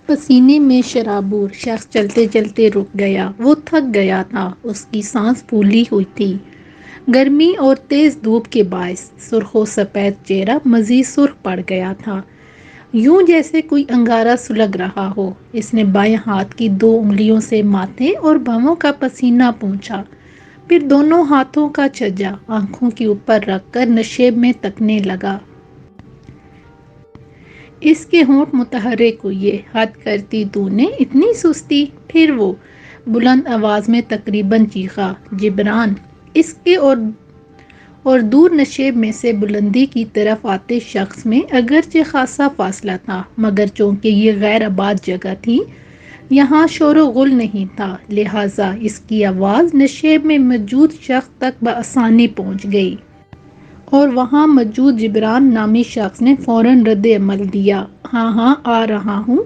پسینے میں شرابور شخص چلتے چلتے رک گیا۔ وہ تھک گیا تھا، اس کی سانس پھولی ہوئی تھی۔ گرمی اور تیز دھوپ کے باعث سرخ و سفید چہرہ مزید سرخ پڑ گیا تھا، یوں جیسے کوئی انگارہ سلگ رہا ہو۔ اس نے بائیں ہاتھ کی 2 انگلیوں سے ماتھے اور بھووں کا پسینہ پونچھا، پھر دونوں ہاتھوں کا چھجا آنکھوں کے اوپر رکھ کر نشیب میں تکنے لگا۔ اس کے ہونٹ متحرک ہوئے۔ حد کرتی تو نے، اتنی سستی! پھر وہ بلند آواز میں تقریباً چیخا، جبران! اس کے اور دور نشیب میں سے بلندی کی طرف آتے شخص میں اگرچہ خاصا فاصلہ تھا، مگر چونکہ یہ غیر آباد جگہ تھی، یہاں شور و غل نہیں تھا، لہٰذا اس کی آواز نشیب میں موجود شخص تک بآسانی پہنچ گئی۔ اور وہاں موجود جبران نامی شخص نے فوراً رد عمل دیا، ہاں ہاں آ رہا ہوں،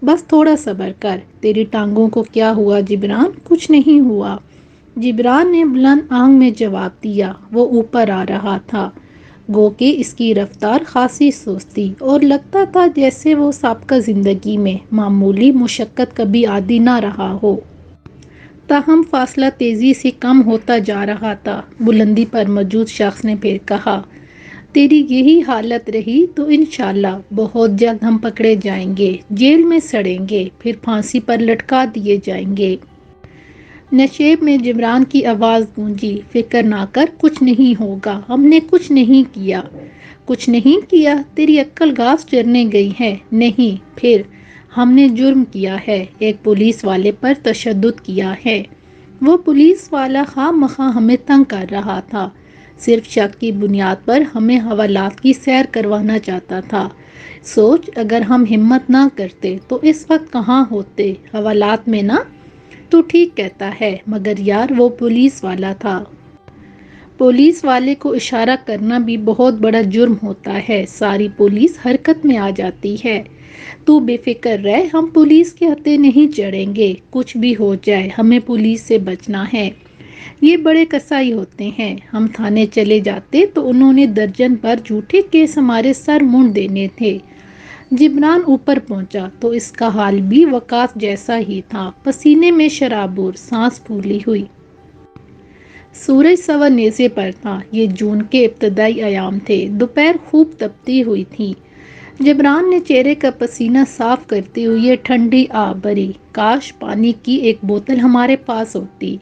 بس تھوڑا صبر کر۔ تیری ٹانگوں کو کیا ہوا جبران؟ کچھ نہیں ہوا، جبران نے بلند آہنگ میں جواب دیا۔ وہ اوپر آ رہا تھا، گو کہ اس کی رفتار خاصی سست تھی اور لگتا تھا جیسے وہ سابقہ زندگی میں معمولی مشقت کبھی عادی نہ رہا ہو۔ تاہم فاصلہ تیزی سے کم ہوتا جا رہا تھا۔ بلندی پر موجود شخص نے پھر کہا، تیری یہی حالت رہی تو انشاءاللہ بہت جلد ہم پکڑے جائیں گے، جیل میں سڑیں گے، پھر پھانسی پر لٹکا دیے جائیں گے۔ نشیب میں جبران کی آواز گونجی، فکر نہ کر، کچھ نہیں ہوگا، ہم نے کچھ نہیں کیا۔ کچھ نہیں کیا؟ تیری عقل گھاس چرنے گئی ہے؟ نہیں، پھر؟ ہم نے جرم کیا ہے، ایک پولیس والے پر تشدد کیا ہے۔ وہ پولیس والا خواہ مخواہ ہمیں تنگ کر رہا تھا، صرف شک کی بنیاد پر ہمیں حوالات کی سیر کروانا چاہتا تھا۔ سوچ، اگر ہم ہمت نہ کرتے تو اس وقت کہاں ہوتے؟ حوالات میں نہ؟ تو ٹھیک کہتا ہے، مگر یار وہ پولیس والا تھا۔ پولیس والے کو اشارہ کرنا بھی بہت بڑا جرم ہوتا ہے، ساری پولیس حرکت میں آ جاتی ہے۔ تو بے فکر رہ، ہم پولیس کے ہتھے نہیں چڑھیں گے، کچھ بھی ہو جائے ہمیں پولیس سے بچنا ہے۔ یہ بڑے قصائی ہوتے ہیں، ہم تھانے چلے جاتے تو انہوں نے درجن بھر جھوٹے کیس ہمارے سر مونڈ دینے تھے۔ جبران اوپر پہنچا تو اس کا حال بھی وقاص جیسا ہی تھا، پسینے میں شرابور، سانس پھولی ہوئی۔ سورج سوا نیزے پر تھا، یہ جون کے ابتدائی ایام تھے، دوپہر خوب تپتی ہوئی تھی۔ جبران نے چہرے کا پسینہ صاف کرتے ہوئے ٹھنڈی آہ بھری، کاش پانی کی ایک بوتل ہمارے پاس ہوتی۔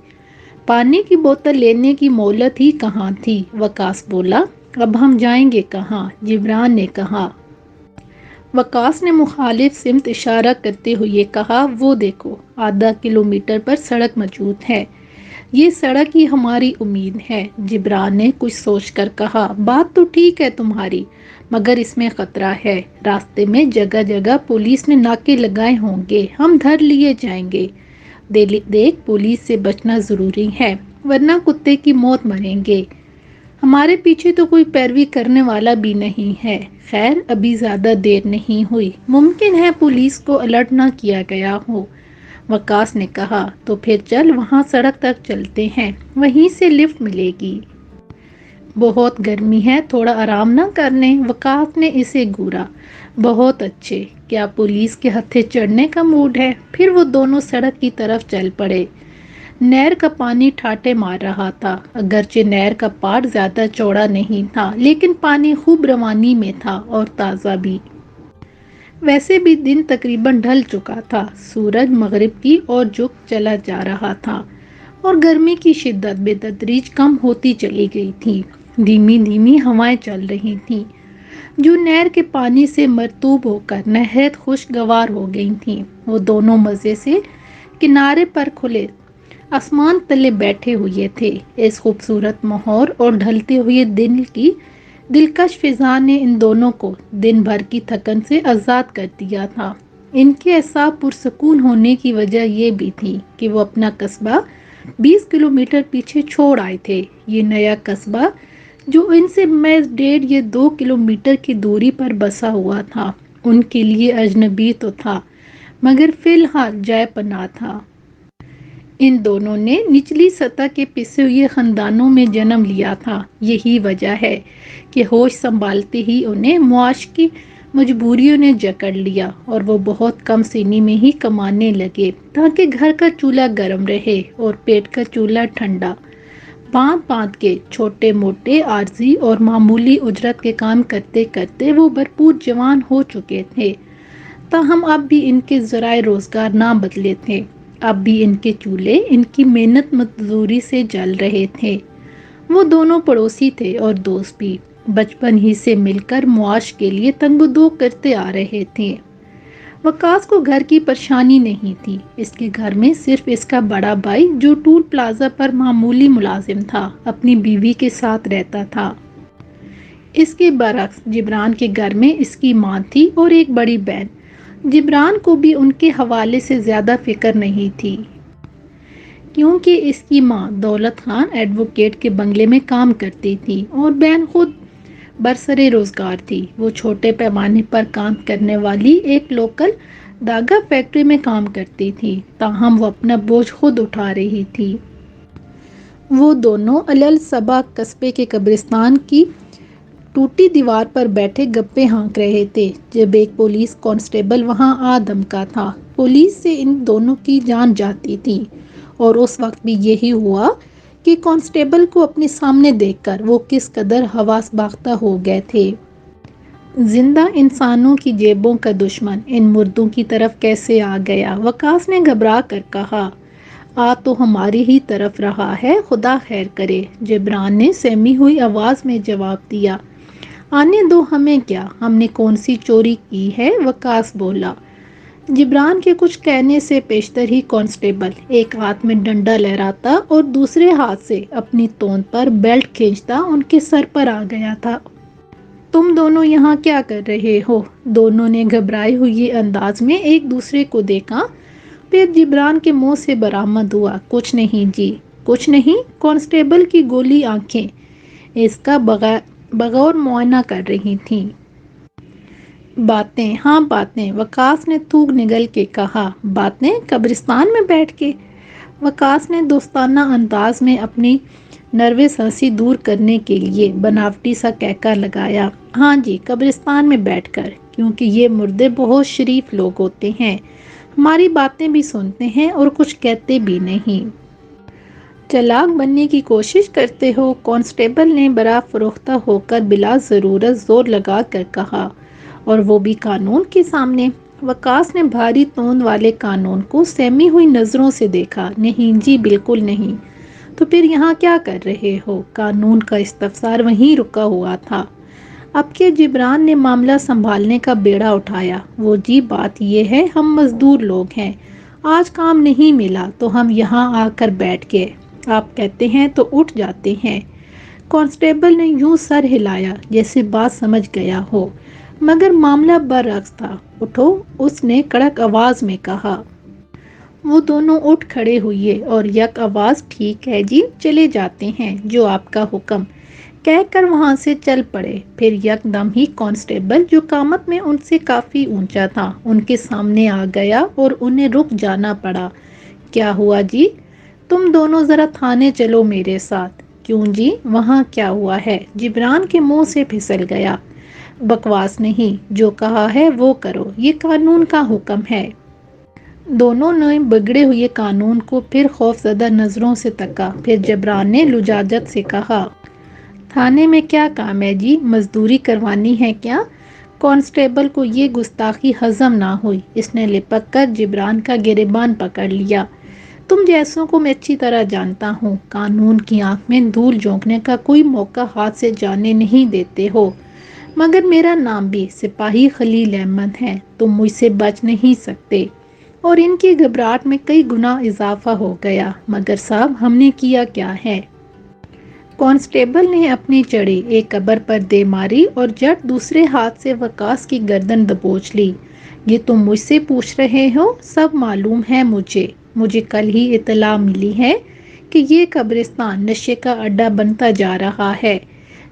پانی کی بوتل لینے کی مہلت ہی کہاں تھی، وقاص بولا۔ اب ہم جائیں گے کہاں؟ جبران نے کہا۔ وقاص نے مخالف سمت اشارہ کرتے ہوئے کہا، وہ دیکھو، آدھا کلومیٹر پر سڑک موجود ہے، یہ سڑک ہی ہماری امید ہے۔ جبران نے کچھ سوچ کر کہا، بات تو ٹھیک ہے تمہاری، مگر اس میں خطرہ ہے، راستے میں جگہ جگہ پولیس نے ناکے لگائے ہوں گے، ہم دھر لیے جائیں گے۔ دیکھ، پولیس سے بچنا ضروری ہے، ورنہ کتے کی موت مریں گے۔ ہمارے پیچھے تو کوئی پیروی کرنے والا بھی نہیں ہے۔ خیر، ابھی زیادہ دیر نہیں ہوئی، ممکن ہے پولیس کو الرٹ نہ کیا گیا ہو۔ وقاص نے کہا، تو پھر چل، وہاں سڑک تک چلتے ہیں، وہیں سے لفٹ ملے گی۔ بہت گرمی ہے، تھوڑا آرام نہ کر لیں؟ وقاص نے اسے گھورا۔ بہت اچھے، کیا پولیس کے ہتھے چڑھنے کا موڈ ہے؟ پھر وہ دونوں سڑک کی طرف چل پڑے۔ نہر کا پانی ٹھاٹھے مار رہا تھا، اگرچہ نہر کا پاٹ زیادہ چوڑا نہیں تھا، لیکن پانی خوب روانی میں تھا اور تازہ بھی۔ ویسے بھی دن تقریباً ڈھل چکا تھا، سورج مغرب کی اور جھک چلا جا رہا تھا اور گرمی کی شدت بے تدریج کم ہوتی چلی گئی تھی۔ دھیمی دھیمی ہوائیں چل رہی تھیں جو نہر کے پانی سے مرطوب ہو کر نہایت خوشگوار ہو گئی تھیں۔ وہ دونوں مزے سے کنارے پر کھلے آسمان تلے بیٹھے ہوئے تھے۔ اس خوبصورت ماحول اور ڈھلتے ہوئے دن کی دلکش فضا نے ان دونوں کو دن بھر کی تھکن سے آزاد کر دیا تھا۔ ان کے اعصاب پرسکون ہونے کی وجہ یہ بھی تھی کہ وہ اپنا قصبہ 20 کلومیٹر پیچھے چھوڑ آئے تھے۔ یہ نیا قصبہ جو ان سے محض 1.5 یا 2 کلومیٹر کی دوری پر بسا ہوا تھا، ان کے لیے اجنبی تو تھا، مگر فی الحال جائے پناہ تھا۔ ان دونوں نے نچلی سطح کے پسے ہوئے خاندانوں میں جنم لیا تھا، یہی وجہ ہے کہ ہوش سنبھالتے ہی انہیں مجبوریوں نے جکڑ لیا اور وہ بہت کم سینی میں ہی کمانے لگے تاکہ گھر کا چولہا گرم رہے اور پیٹ کا چولہا ٹھنڈا۔ باندھ باندھ کے چھوٹے موٹے عارضی اور معمولی اجرت کے کام کرتے کرتے وہ بھرپور جوان ہو چکے تھے، تاہم اب بھی ان کے ذرائع روزگار نہ بدلے تھے۔ اب بھی ان کے چولہے ان کی محنت مزدوری سے جل رہے تھے۔ وہ دونوں پڑوسی تھے اور دوست بھی، بچپن ہی سے مل کر معاش کے لیے تنگ و دو کرتے آ رہے تھے۔ وقاص کو گھر کی پریشانی نہیں تھی، اس کے گھر میں صرف اس کا بڑا بھائی جو ٹول پلازا پر معمولی ملازم تھا اپنی بیوی کے ساتھ رہتا تھا۔ اس کے برعکس جبران کے گھر میں اس کی ماں تھی اور ایک بڑی بہن۔ جبران کو بھی ان کے حوالے سے زیادہ فکر نہیں تھی، کیونکہ اس کی ماں دولت خان ایڈوکیٹ کے بنگلے میں کام کرتی تھی اور بہن خود برسر روزگار تھی۔ وہ چھوٹے پیمانے پر کام کرنے والی ایک لوکل داغا فیکٹری میں کام کرتی تھی، تاہم وہ اپنا بوجھ خود اٹھا رہی تھی۔ وہ دونوں علل صبح قصبے کے قبرستان کی ٹوٹی دیوار پر بیٹھے گپے ہانک رہے تھے جب ایک پولیس کانسٹیبل وہاں آ دمکا تھا۔ پولیس سے ان دونوں کی جان جاتی تھی اور اس وقت بھی یہی ہوا کہ کانسٹیبل کو اپنے سامنے دیکھ کر وہ کس قدر حواس باختہ ہو گئے تھے۔ زندہ انسانوں کی جیبوں کا دشمن ان مردوں کی طرف کیسے آ گیا؟ وقاص نے گھبرا کر کہا۔ آ تو ہماری ہی طرف رہا ہے، خدا خیر کرے، جبران نے سہمی ہوئی آواز میں جواب دیا۔ آنے دو، ہمیں کیا، ہم نے کون سی چوری کی ہے؟ وقاص بولا۔ جبران کے کچھ کہنے سے پیشتر ہی کانسٹیبل ایک ہاتھ میں ڈنڈا لہراتا اور دوسرے ہاتھ سے اپنی توند پر بیلٹ کھینچتا ان کے سر پر آ گیا تھا۔ تم دونوں یہاں کیا کر رہے ہو؟ دونوں نے گھبرائے ہوئے انداز میں ایک دوسرے کو دیکھا، پھر جبران کے منہ سے برآمد ہوا، کچھ نہیں جی، کچھ نہیں۔ کانسٹیبل کی گولی آنکھیں اس کا بغور معائنہ کر رہی تھیں۔ باتیں، ہاں باتیں، وقاص نے تھوک نگل کے کہا۔ باتیں؟ قبرستان میں بیٹھ کے؟ وقاص نے دوستانہ انداز میں اپنی نروس ہنسی دور کرنے کے لیے بناوٹی سا کہکا لگایا۔ ہاں جی، قبرستان میں بیٹھ کر، کیونکہ یہ مردے بہت شریف لوگ ہوتے ہیں، ہماری باتیں بھی سنتے ہیں اور کچھ کہتے بھی نہیں۔ چالاک بننے کی کوشش کرتے ہو؟ کانسٹیبل نے برافروختہ ہو کر بلا ضرورت زور لگا کر کہا، اور وہ بھی قانون کے سامنے؟ وقاص نے بھاری توند والے قانون کو سہمی ہوئی نظروں سے دیکھا۔ نہیں جی، بالکل نہیں۔ تو پھر یہاں کیا کر رہے ہو؟ قانون کا استفسار وہیں رکا ہوا تھا۔ اب کے جبران نے معاملہ سنبھالنے کا بیڑا اٹھایا۔ وہ جی، بات یہ ہے، ہم مزدور لوگ ہیں، آج کام نہیں ملا تو ہم یہاں آ کر بیٹھ گئے، آپ کہتے ہیں تو اٹھ جاتے ہیں۔ کانسٹیبل نے یوں سر ہلایا جیسے بات سمجھ گیا ہو، مگر معاملہ برعکس تھا۔ اٹھو، اس نے کڑک آواز میں کہا۔ وہ دونوں اٹھ کھڑے ہوئے اور یک آواز، ٹھیک ہے جی، چلے جاتے ہیں، جو آپ کا حکم، کہہ کر وہاں سے چل پڑے۔ پھر یک دم ہی کانسٹیبل، جو قامت میں ان سے کافی اونچا تھا، ان کے سامنے آ گیا اور انہیں رک جانا پڑا۔ کیا ہوا جی؟ تم دونوں ذرا تھانے چلو میرے ساتھ۔ کیوں جی؟ وہاں کیا ہوا ہے؟ جبران کے منہ سے پھسل گیا۔ بکواس نہیں، جو کہا ہے وہ کرو، یہ قانون کا حکم ہے۔ دونوں نے بگڑے ہوئے قانون کو پھر خوف زدہ نظروں سے تکا، پھر جبران نے لجاجت سے کہا۔ تھانے میں کیا کام ہے جی؟ مزدوری کروانی ہے کیا؟ کانسٹیبل کو یہ گستاخی ہضم نہ ہوئی، اس نے لپک کر جبران کا گریبان پکڑ لیا۔ تم جیسوں کو میں اچھی طرح جانتا ہوں، قانون کی آنکھ میں دھول جھونکنے کا کوئی موقع ہاتھ سے جانے نہیں دیتے ہو، مگر میرا نام بھی سپاہی خلیل احمد ہے، تم مجھ سے بچ نہیں سکتے۔ اور ان کی گھبراہٹ میں کئی گنا اضافہ ہو گیا۔ مگر صاحب، ہم نے کیا کیا ہے؟ کانسٹیبل نے اپنی چڑی ایک قبر پر دے ماری اور جٹ دوسرے ہاتھ سے وقاص کی گردن دبوچ لی۔ یہ تم مجھ سے پوچھ رہے ہو؟ سب معلوم ہے مجھے کل ہی اطلاع ملی ہے کہ یہ قبرستان نشے کا اڈا بنتا جا رہا ہے،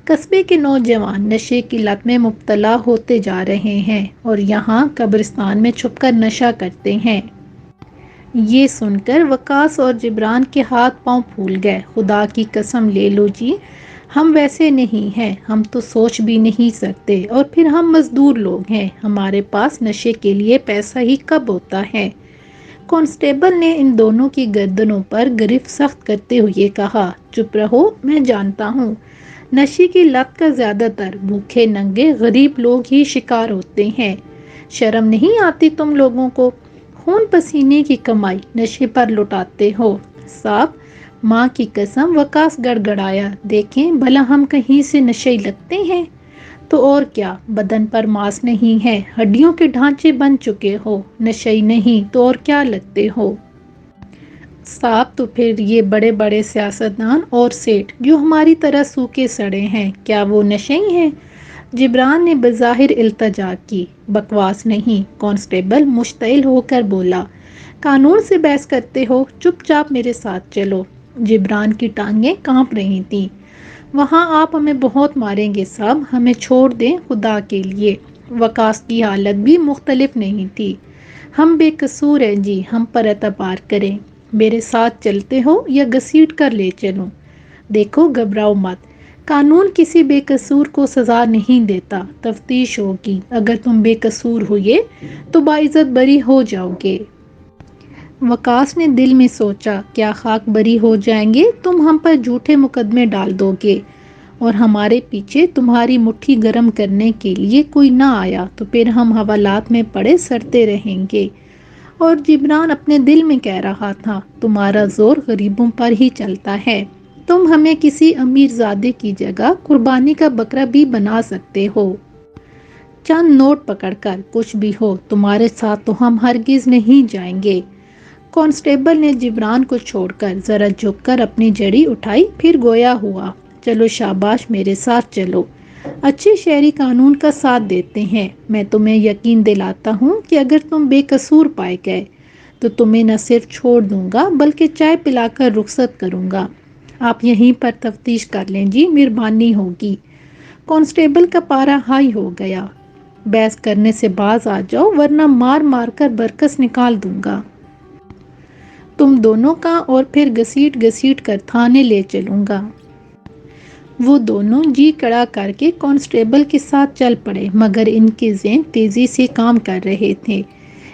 قصبے کے نوجوان نشے کی لت میں مبتلا ہوتے جا رہے ہیں اور یہاں قبرستان میں چھپ کر نشہ کرتے ہیں۔ یہ سن کر وقاص اور جبران کے ہاتھ پاؤں پھول گئے۔ خدا کی قسم لے لو جی، ہم ویسے نہیں ہیں، ہم تو سوچ بھی نہیں سکتے، اور پھر ہم مزدور لوگ ہیں، ہمارے پاس نشے کے لیے پیسہ ہی کب ہوتا ہے؟ کانسٹیبل نے ان دونوں کی گردنوں پر گرفت سخت کرتے ہوئے کہا، چپ رہو، میں جانتا ہوں نشے کی لت کا زیادہ تر بھوکے ننگے غریب لوگ ہی شکار ہوتے ہیں۔ شرم نہیں آتی تم لوگوں کو؟ خون پسینے کی کمائی نشے پر لٹاتے ہو۔ صاحب، ماں کی قسم، وقاص گڑگڑایا، دیکھیں بھلا ہم کہیں سے نشے لگتے ہیں؟ تو اور کیا، بدن پر ماس نہیں ہے، ہڈیوں کے ڈھانچے بن چکے ہو، نشے نہیں تو اور کیا لگتے ہو؟ صاحب، تو پھر یہ بڑے بڑے سیاستدان اور سیٹھ جو ہماری طرح سوکھے سڑے ہیں، کیا وہ نشئی ہیں؟ جبران نے بظاہر التجا کی۔ بکواس نہیں، کانسٹیبل مشتعل ہو کر بولا، قانون سے بحث کرتے ہو، چپ چاپ میرے ساتھ چلو۔ جبران کی ٹانگیں کانپ رہی تھیں۔ وہاں آپ ہمیں بہت ماریں گے صاحب، ہمیں چھوڑ دیں خدا کے لیے۔ وقاص کی حالت بھی مختلف نہیں تھی۔ ہم بے قصور ہیں جی، ہم پر اعتبار کریں، میرے ساتھ چلتے ہو یا گھسیٹ کر لے چلوں؟ دیکھو، گھبراؤ مت، قانون کسی بے قصور کو سزا نہیں دیتا، تفتیش ہوگی، اگر تم بے قصور ہوئے تو باعزت بری ہو جاؤ گے۔ وقاص نے دل میں سوچا، کیا خاک بری ہو جائیں گے؟ تم ہم پر جھوٹے مقدمے ڈال دو گے، اور ہمارے پیچھے تمہاری مٹھی گرم کرنے کے لیے کوئی نہ آیا تو پھر ہم حوالات میں پڑے سڑتے رہیں گے۔ اور جبران اپنے دل میں کہہ رہا تھا، تمہارا زور غریبوں پر ہی چلتا ہے، تم ہمیں کسی امیر زادے کی جگہ قربانی کا بکرا بھی بنا سکتے ہو۔ چند نوٹ پکڑ کر کچھ بھی ہو، تمہارے ساتھ تو ہم ہرگز نہیں جائیں گے۔ کانسٹیبل نے جبران کو چھوڑ کر ذرا جھک کر اپنی جڑی اٹھائی، پھر گویا ہوا، چلو شاباش، میرے ساتھ چلو، اچھے شہری قانون کا ساتھ دیتے ہیں۔ میں تمہیں یقین دلاتا ہوں کہ اگر تم بے قصور پائے گئے تو تمہیں نہ صرف چھوڑ دوں گا بلکہ چائے پلا کر رخصت کروں گا۔ آپ یہیں پر تفتیش کر لیں جی، مہربانی ہوگی۔ کانسٹیبل کا پارا ہائی ہو گیا، بحث کرنے سے باز آ جاؤ ورنہ مار مار کر برکس نکال دوں گا تم دونوں کا، اور پھر گھسیٹ گھسیٹ کر تھانے لے چلوں گا۔ وہ دونوں جی کڑا کر کے کانسٹیبل کے ساتھ چل پڑے، مگر ان کے ذہن تیزی سے کام کر رہے تھے۔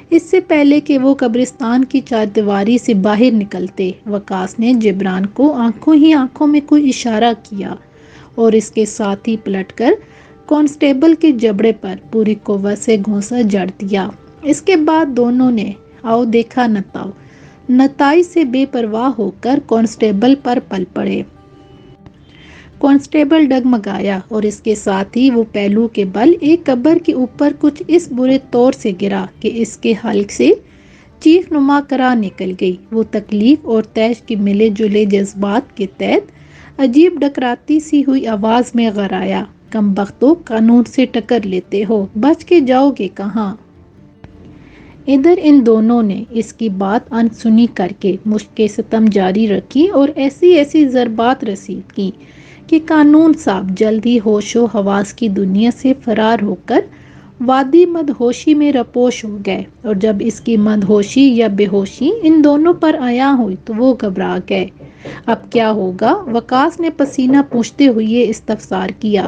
اس سے پہلے کہ وہ قبرستان کی چاردیواری سے باہر نکلتے، وقاص نے جبران کو آنکھوں ہی آنکھوں میں کوئی اشارہ کیا، اور اس کے ساتھ ہی پلٹ کر کانسٹیبل کے جبڑے پر پوری قوت سے گھونسا جڑ دیا۔ اس کے بعد دونوں نے آؤ دیکھا نتاؤ نتائی سے بے پرواہ ہو کر کانسٹیبل پر پل پڑے۔ کانسٹیبل ڈگمگایا، اور اس کے ساتھ ہی وہ پہلو کے بل ایک قبر کے اوپر کچھ اس برے طور سے گرا کہ اس کے حلق سے چیخ نما کرا نکل گئی۔ وہ تکلیف اور طیش کے ملے جلے جذبات کے تحت عجیب ڈکراتی سی ہوئی آواز میں غرایا، کم بختو، قانون سے ٹکر لیتے ہو، بچ کے جاؤ گے کہاں؟ ادھر ان دونوں نے اس کی بات ان سنی کر کے مشق ستم جاری رکھی اور ایسی ایسی ضربات رسید کی کہ قانون صاحب جلد ہی ہوش و حواس کی دنیا سے فرار ہو کر وادی مدہوشی میں رپوش ہو گئے، اور جب اس کی مدہوشی یا بے ہوشی ان دونوں پر عیاں ہوئی تو وہ گھبرا گئے۔ اب کیا ہوگا؟ وقاص نے پسینہ پوچھتے ہوئے استفسار کیا۔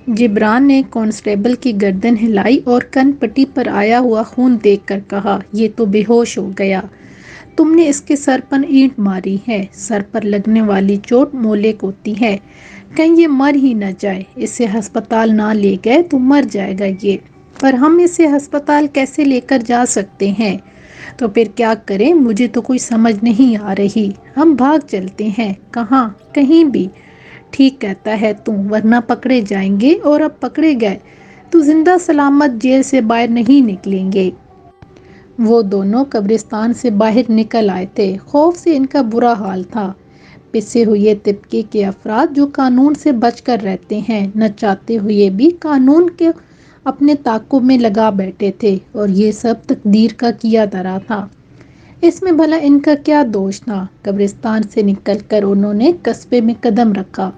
جبران نے کانسٹیبل کی گردن ہلائی اور کن پٹی پر آیا ہوا خون دیکھ کر کہا، یہ تو بے ہوش ہو گیا، تم نے اس کے سر پر اینٹ ماری ہے، سر پر لگنے والی چوٹ مہلک ہوتی ہے، کہیں یہ مر ہی نہ جائے، اسے ہسپتال نہ لے گئے تو مر جائے گا یہ۔ پر ہم اسے ہسپتال کیسے لے کر جا سکتے ہیں؟ تو پھر کیا کریں؟ مجھے تو کوئی سمجھ نہیں آ رہی۔ ہم بھاگ چلتے ہیں۔ کہاں؟ کہیں بھی۔ ٹھیک کہتا ہے تو، ورنہ پکڑے جائیں گے، اور اب پکڑے گئے تو زندہ سلامت جیل سے باہر نہیں نکلیں گے۔ وہ دونوں قبرستان سے باہر نکل آئے تھے، خوف سے ان کا برا حال تھا۔ پسے ہوئے طبقے کے افراد جو قانون سے بچ کر رہتے ہیں، نہ چاہتے ہوئے بھی قانون کے اپنے تعاقب میں لگا بیٹھے تھے، اور یہ سب تقدیر کا کیا دھرا تھا۔ اس میں بھلا ان کا کیا دوش تھا؟ قبرستان سے نکل کر انہوں نے قصبے میں قدم رکھا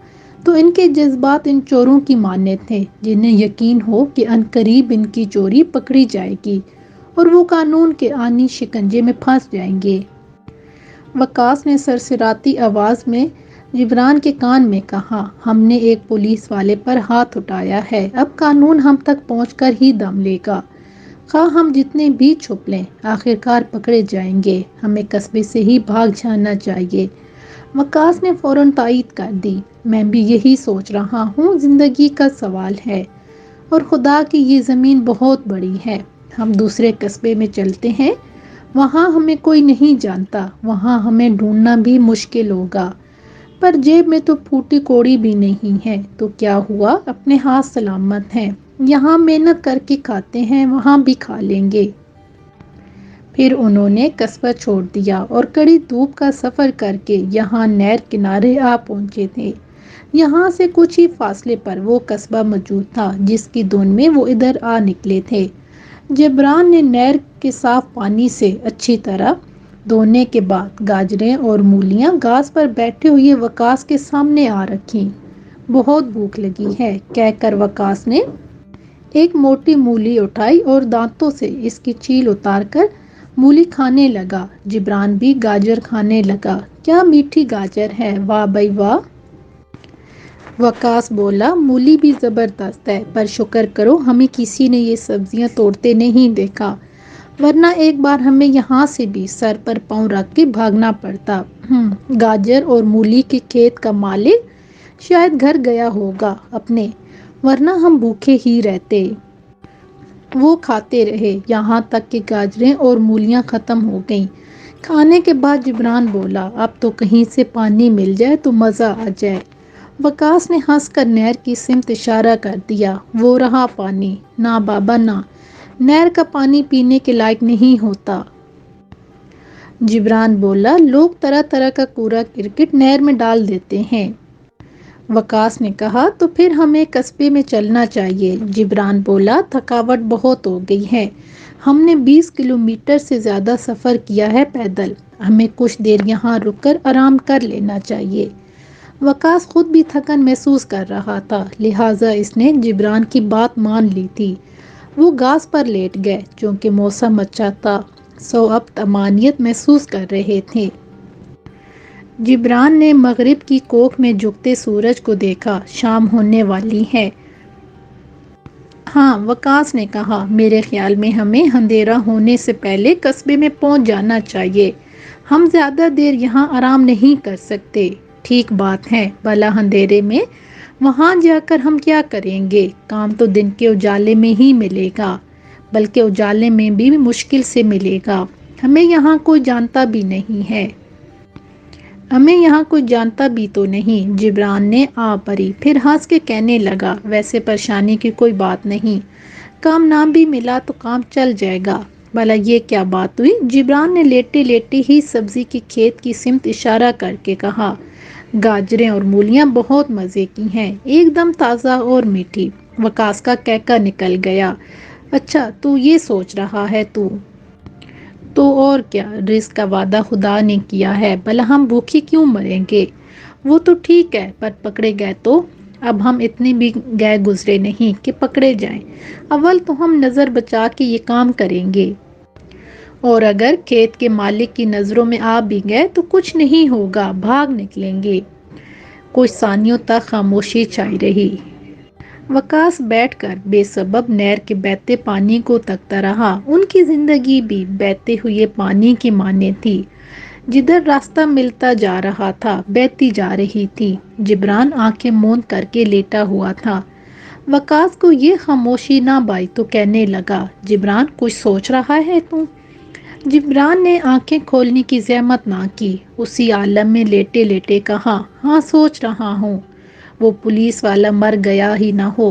تو ان کے جذبات ان چوروں کی مانند تھے جنہیں یقین ہو کہ عنقریب ان کی چوری پکڑی جائے گی اور وہ قانون کے آئینی شکنجے میں پھنس جائیں گے۔ وقاص نے سرسراتی آواز میں جبران کے کان میں کہا، ہم نے ایک پولیس والے پر ہاتھ اٹھایا ہے، اب قانون ہم تک پہنچ کر ہی دم لے گا۔ خواہ ہم جتنے بھی چھپ لیں، آخرکار پکڑے جائیں گے، ہمیں قصبے سے ہی بھاگ جانا چاہیے۔ وقاص نے فوراً تائید کر دی، میں بھی یہی سوچ رہا ہوں، زندگی کا سوال ہے، اور خدا کی یہ زمین بہت بڑی ہے، ہم دوسرے قصبے میں چلتے ہیں، وہاں ہمیں کوئی نہیں جانتا، وہاں ہمیں ڈھونڈنا بھی مشکل ہوگا، پر جیب میں تو پھوٹی کوڑی بھی نہیں ہے، تو کیا ہوا، اپنے ہاتھ سلامت ہیں، یہاں محنت کر کے کھاتے ہیں، وہاں بھی کھا لیں گے۔ پھر انہوں نے قصبہ چھوڑ دیا اور کڑی دھوپ کا سفر کر کے یہاں نہر کنارے آ پہنچے تھے۔ یہاں سے کچھ ہی فاصلے پر وہ قصبہ موجود تھا جس کی دھن میں وہ ادھر آ نکلے تھے۔ جبران نے نہر کے صاف پانی سے اچھی طرح دھونے کے بعد گاجریں اور مولیاں گھاس پر بیٹھے ہوئے وقاص کے سامنے آ رکھیں۔ بہت بھوک لگی ہے، کہہ کر وقاص نے ایک موٹی مولی اٹھائی اور دانتوں سے اس کی چھیل اتار کر مولی کھانے لگا۔ جبران بھی گاجر کھانے لگا۔ کیا میٹھی گاجر ہے، واہ بھئی واہ! وقاص بولا، مولی بھی زبردست ہے، پر شکر کرو ہمیں کسی نے یہ سبزیاں توڑتے نہیں دیکھا، ورنہ ایک بار ہمیں یہاں سے بھی سر پر پاؤں رکھ کے بھاگنا پڑتا۔ گاجر اور مولی کے کھیت کا مالک شاید گھر گیا ہوگا اپنے، ورنہ ہم بھوکے ہی رہتے۔ وہ کھاتے رہے یہاں تک کہ گاجریں اور مولیاں ختم ہو گئیں۔ کھانے کے بعد جبران بولا، اب تو کہیں سے پانی مل جائے تو مزہ آ جائے۔ وقاص نے ہنس کر نہر کی سمت اشارہ کر دیا، وہ رہا پانی۔ نہ بابا نہ، نہر کا پانی پینے کے لائق نہیں ہوتا۔ جبران بولا، لوگ طرح طرح کا کوڑا کرکٹ نہر میں ڈال دیتے ہیں۔ وقاص نے کہا، تو پھر ہمیں قصبے میں چلنا چاہیے۔ جبران بولا، تھکاوٹ بہت ہو گئی ہے، ہم نے 20 کلومیٹر سے زیادہ سفر کیا ہے پیدل، ہمیں کچھ دیر یہاں رک کر آرام کر لینا چاہیے۔ وقاص خود بھی تھکن محسوس کر رہا تھا، لہٰذا اس نے جبران کی بات مان لی تھی۔ وہ گھاس پر لیٹ گئے، چونکہ موسم اچھا تھا، سو اب طمانینت محسوس کر رہے تھے۔ جبران نے مغرب کی کوکھ میں جھکتے سورج کو دیکھا، شام ہونے والی ہے۔ ہاں، وقاص نے کہا، میرے خیال میں ہمیں اندھیرا ہونے سے پہلے قصبے میں پہنچ جانا چاہیے، ہم زیادہ دیر یہاں آرام نہیں کر سکتے۔ ٹھیک بات ہے، بھلا اندھیرے میں وہاں جا کر ہم کیا کریں گے، کام تو دن کے اجالے میں ہی ملے گا، بلکہ اجالے میں بھی مشکل سے ملے گا، ہمیں یہاں کوئی جانتا بھی نہیں ہے۔ ہمیں یہاں کوئی جانتا بھی تو نہیں۔ جبران نے آ بھری، پھر ہنس کے کہنے لگا، ویسے پریشانی کی کوئی بات نہیں، کام نہ بھی ملا تو کام چل جائے گا۔ بھلا یہ کیا بات ہوئی؟ جبران نے لیٹے لیٹے ہی سبزی کے کھیت کی سمت اشارہ کر کے کہا، گاجریں اور مولیاں بہت مزے کی ہیں، ایک دم تازہ اور میٹھی۔ وقاص کا کہکہ نکل گیا، اچھا تو یہ سوچ رہا ہے تو اور کیا، رزق کا وعدہ خدا نے کیا ہے، بھلا ہم بھوکے کیوں مریں گے؟ وہ تو ٹھیک ہے، پر پکڑے گئے تو؟ اب ہم اتنے بھی گئے گزرے نہیں کہ پکڑے جائیں، اول تو ہم نظر بچا کے یہ کام کریں گے، اور اگر کھیت کے مالک کی نظروں میں آ بھی گئے تو کچھ نہیں ہوگا، بھاگ نکلیں گے۔ کچھ ثانیوں تک خاموشی چھائی رہی۔ وقاص بیٹھ کر بے سبب نہر کے بہتے پانی کو تکتا رہا، ان کی زندگی بھی بہتے ہوئے پانی کی مانند تھی، جدھر راستہ ملتا جا رہا تھا بہتی جا رہی تھی۔ جبران آنکھیں موند کر کے لیٹا ہوا تھا۔ وقاص کو یہ خاموشی نہ بھائی تو کہنے لگا، جبران کچھ سوچ رہا ہے تو؟ جبران نے آنکھیں کھولنے کی زحمت نہ کی، اسی عالم میں لیٹے لیٹے کہا، ہاں سوچ رہا ہوں، وہ پولیس والا مر گیا ہی نہ ہو۔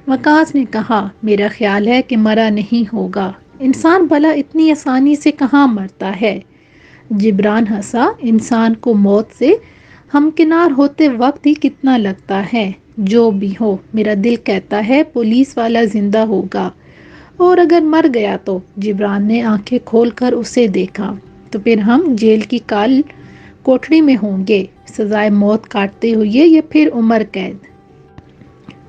وقاص نے کہا، میرا خیال ہے کہ مرا نہیں ہوگا، انسان بھلا اتنی آسانی سے کہاں مرتا ہے؟ جبران ہنسا، انسان کو موت سے ہمکنار ہوتے وقت ہی کتنا لگتا ہے، جو بھی ہو میرا دل کہتا ہے پولیس والا زندہ ہوگا، اور اگر مر گیا تو؟ جبران نے آنکھیں کھول کر اسے دیکھا، تو پھر ہم جیل کی کال کوٹڑی میں ہوں گے، سزائے موت کاٹتے ہوئے یا پھر عمر قید۔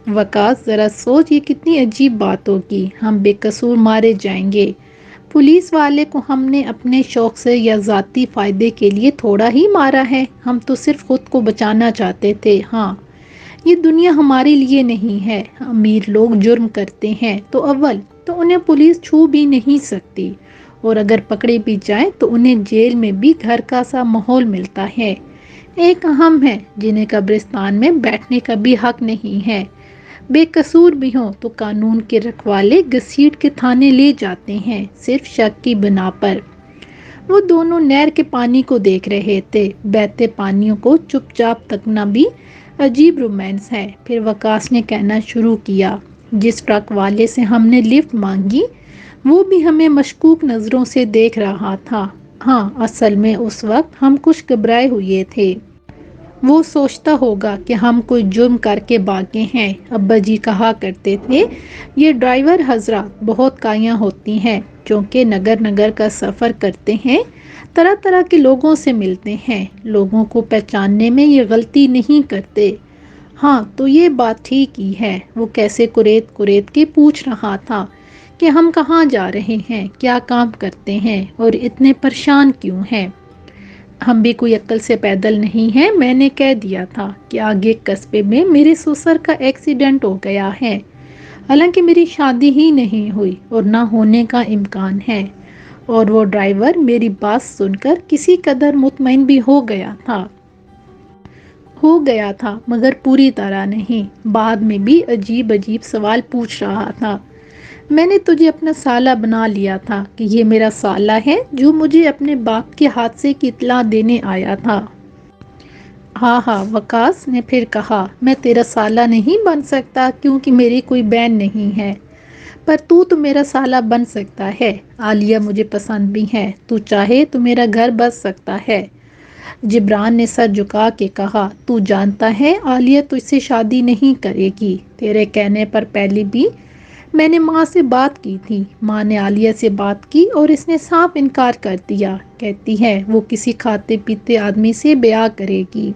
وقاص ذرا سوچ، یہ کتنی عجیب بات ہوگی، ہم بے قصور مارے جائیں گے، پولیس والے کو ہم نے اپنے شوق سے یا ذاتی فائدے کے لیے تھوڑا ہی مارا ہے، ہم تو صرف خود کو بچانا چاہتے تھے۔ ہاں، یہ دنیا ہمارے لیے نہیں ہے۔ امیر لوگ جرم کرتے ہیں تو اول تو انہیں پولیس چھو بھی نہیں سکتی، اور اگر پکڑے بھی جائیں تو انہیں جیل میں بھی گھر کا سا ماحول ملتا ہے۔ ایک ہم ہیں جنہیں قبرستان میں بیٹھنے کا بھی حق نہیں ہے، بے قصور بھی ہوں تو قانون کے رکھوالے گھسیٹ کے تھانے لے جاتے ہیں صرف شک کی بنا پر۔ وہ دونوں نہر کے پانی کو دیکھ رہے تھے، بہتے پانیوں کو چپ چاپ تکنا بھی عجیب رومانس ہے۔ پھر وقاص نے کہنا شروع کیا، جس ٹرک والے سے ہم نے لفٹ مانگی وہ بھی ہمیں مشکوک نظروں سے دیکھ رہا تھا۔ ہاں، اصل میں اس وقت ہم کچھ گھبرائے ہوئے تھے۔ وہ سوچتا ہوگا کہ ہم کوئی جرم کر کے بھاگے ہیں۔ ابا جی کہا کرتے تھے، یہ ڈرائیور حضرات بہت کایا ہوتی ہیں، چونکہ نگر نگر کا سفر کرتے ہیں، طرح طرح کے لوگوں سے ملتے ہیں، لوگوں کو پہچاننے میں یہ غلطی نہیں کرتے۔ ہاں تو یہ بات ٹھیک ہی ہے۔ وہ کیسے کریت کریت کے پوچھ رہا تھا کہ ہم کہاں جا رہے ہیں، کیا کام کرتے ہیں اور اتنے پریشان کیوں ہیں۔ ہم بھی کوئی عقل سے پیدل نہیں ہیں۔ میں نے کہہ دیا تھا کہ آگے قصبے میں میرے سسر کا ایکسیڈنٹ ہو گیا ہے، حالانکہ میری شادی ہی نہیں ہوئی اور نہ ہونے کا امکان ہے، اور وہ ڈرائیور میری بات سن کر کسی قدر مطمئن بھی ہو گیا تھا مگر پوری طرح نہیں۔ بعد میں بھی عجیب عجیب سوال پوچھ رہا تھا۔ میں نے تجھے اپنا سالہ بنا لیا تھا کہ یہ میرا سالہ ہے جو مجھے اپنے باپ کے حادثے کی اطلاع دینے آیا تھا۔ ہاں، وقاص نے پھر کہا، میں تیرا سالہ نہیں بن سکتا کیونکہ میری کوئی بہن نہیں ہے، پر تو میرا سالہ بن سکتا ہے۔ عالیہ مجھے پسند بھی ہے، تو چاہے تو میرا گھر بس سکتا ہے۔ جبران نے سر جھکا کے کہا، تو جانتا ہے عالیہ تجھ سے شادی نہیں کرے گی۔ تیرے کہنے پر پہلے بھی میں نے ماں سے بات کی تھی، ماں نے عالیہ سے بات کی اور اس نے صاف انکار کر دیا، کہتی ہے وہ کسی کھاتے پیتے آدمی سے بیاہ کرے گی۔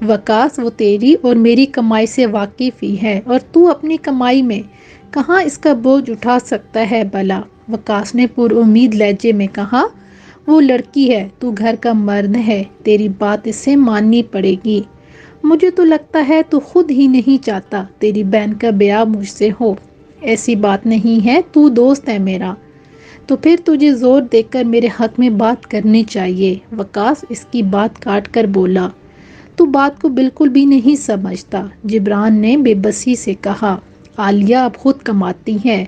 وقاص، وہ تیری اور میری کمائی سے واقف ہی ہے، اور تو اپنی کمائی میں کہاں اس کا بوجھ اٹھا سکتا ہے بھلا؟ وقاص نے پر امید لہجے میں کہا، وہ لڑکی ہے، تو گھر کا مرد ہے، تیری بات اس سے ماننی پڑے گی۔ مجھے تو لگتا ہے تو خود ہی نہیں چاہتا تیری بہن کا بیاہ مجھ سے ہو۔ ایسی بات نہیں ہے، تو دوست ہے میرا، تو پھر تجھے زور دے کر میرے حق میں بات کرنی چاہیے۔ وقاص اس کی بات کاٹ کر بولا، تو بات کو بالکل بھی نہیں سمجھتا۔ جبران نے بے بسی سے کہا، عالیہ اب خود کماتی ہے،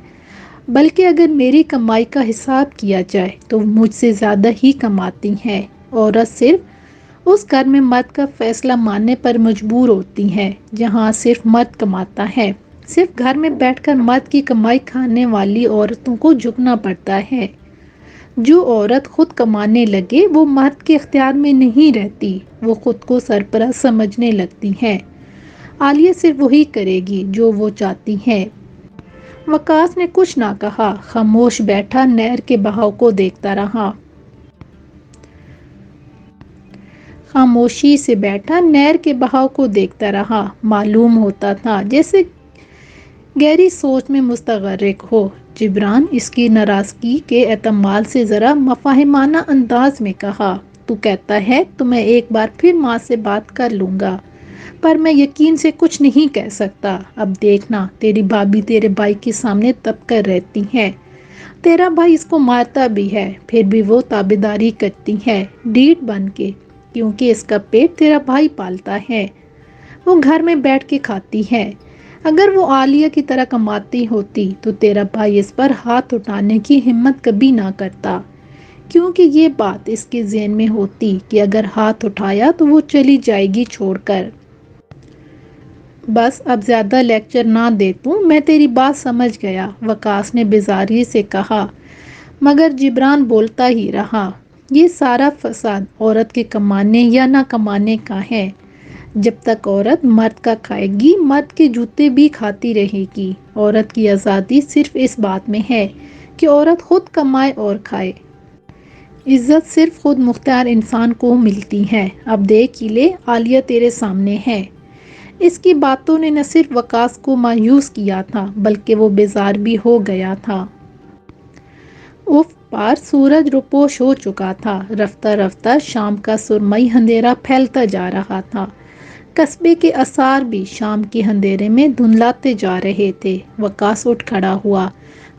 بلکہ اگر میری کمائی کا حساب کیا جائے تو مجھ سے زیادہ ہی کماتی ہے۔ عورت صرف اس گھر میں مرد کا فیصلہ ماننے پر مجبور ہوتی ہے جہاں صرف مرد کماتا ہے۔ صرف گھر میں بیٹھ کر مرد کی کمائی کھانے والی عورتوں کو جھکنا پڑتا ہے۔ جو عورت خود کمانے لگے وہ مرد کے اختیار میں نہیں رہتی، وہ خود کو سرپرست سمجھنے لگتی ہے۔ عالیہ صرف وہی کرے گی جو وہ چاہتی ہے۔ وقاص نے کچھ نہ کہا، خاموش بیٹھا نہر کے بہاؤ کو دیکھتا رہا۔ خاموشی سے بیٹھا نہر کے بہاؤ کو دیکھتا رہا۔ معلوم ہوتا تھا جیسے گہری سوچ میں مستغرق ہو۔ جبران اس کی ناراضگی کے احتمال سے ذرا مفاہمانہ انداز میں کہا، تو کہتا ہے تو میں ایک بار پھر ماں سے بات کر لوں گا، پر میں یقین سے کچھ نہیں کہہ سکتا۔ اب دیکھنا، تیری بھابھی تیرے بھائی کے سامنے تپ کر رہتی ہے، تیرا بھائی اس کو مارتا بھی ہے، پھر بھی وہ تابعداری کرتی ہے ڈیڑھ بن کے، کیونکہ اس کا پیٹ تیرا بھائی پالتا ہے، وہ گھر میں بیٹھ کے کھاتی ہے۔ اگر وہ عالیہ کی طرح کماتی ہوتی تو تیرا بھائی اس پر ہاتھ اٹھانے کی ہمت کبھی نہ کرتا، کیونکہ یہ بات اس کے ذہن میں ہوتی کہ اگر ہاتھ اٹھایا تو وہ چلی جائے گی چھوڑ کر۔ بس اب زیادہ لیکچر نہ دے تو، میں تیری بات سمجھ گیا، وقاص نے بیزاری سے کہا، مگر جبران بولتا ہی رہا، یہ سارا فساد عورت کے کمانے یا نہ کمانے کا ہے۔ جب تک عورت مرد کا کھائے گی، مرد کے جوتے بھی کھاتی رہے گی۔ عورت کی آزادی صرف اس بات میں ہے کہ عورت خود کمائے اور کھائے۔ عزت صرف خود مختار انسان کو ملتی ہے۔ اب دیکھ ہی لے، عالیہ تیرے سامنے ہے۔ اس کی باتوں نے نہ صرف وقاص کو مایوس کیا تھا بلکہ وہ بیزار بھی ہو گیا تھا۔ افق پار سورج روپوش ہو چکا تھا، رفتہ رفتہ شام کا سرمئی اندھیرا پھیلتا جا رہا تھا۔ قصبے کے آثار بھی شام کے اندھیرے میں دھندلاتے جا رہے تھے۔ وقاص اٹھ کھڑا ہوا۔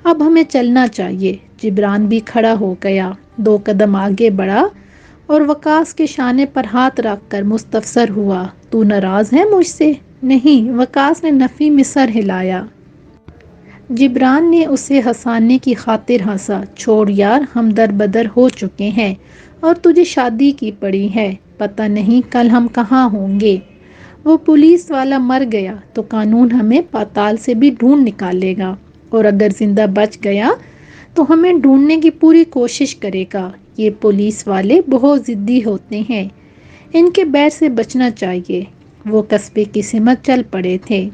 اب ہمیں چلنا چاہیے۔ جبران بھی کھڑا ہو گیا، 2 قدم آگے بڑھا اور وقاص کے شانے پر ہاتھ رکھ کر مستفسر ہوا، تو ناراض ہے مجھ سے؟ نہیں، وقاص نے نفی میں سر ہلایا۔ جبران نے اسے ہنسانے کی خاطر ہنسا۔ چھوڑ یار، ہم در بدر ہو چکے ہیں اور تجھے شادی کی پڑی ہے، پتہ نہیں کل ہم کہاں ہوں گے۔ وہ پولیس والا مر گیا تو قانون ہمیں پاتال سے بھی ڈھونڈ نکالے گا، اور اگر زندہ بچ گیا تو ہمیں ڈھونڈنے کی پوری کوشش کرے گا۔ یہ پولیس والے بہت ضدی ہوتے ہیں، ان کے بیر سے بچنا چاہیے۔ وہ قصبے کی سمت چل پڑے تھے۔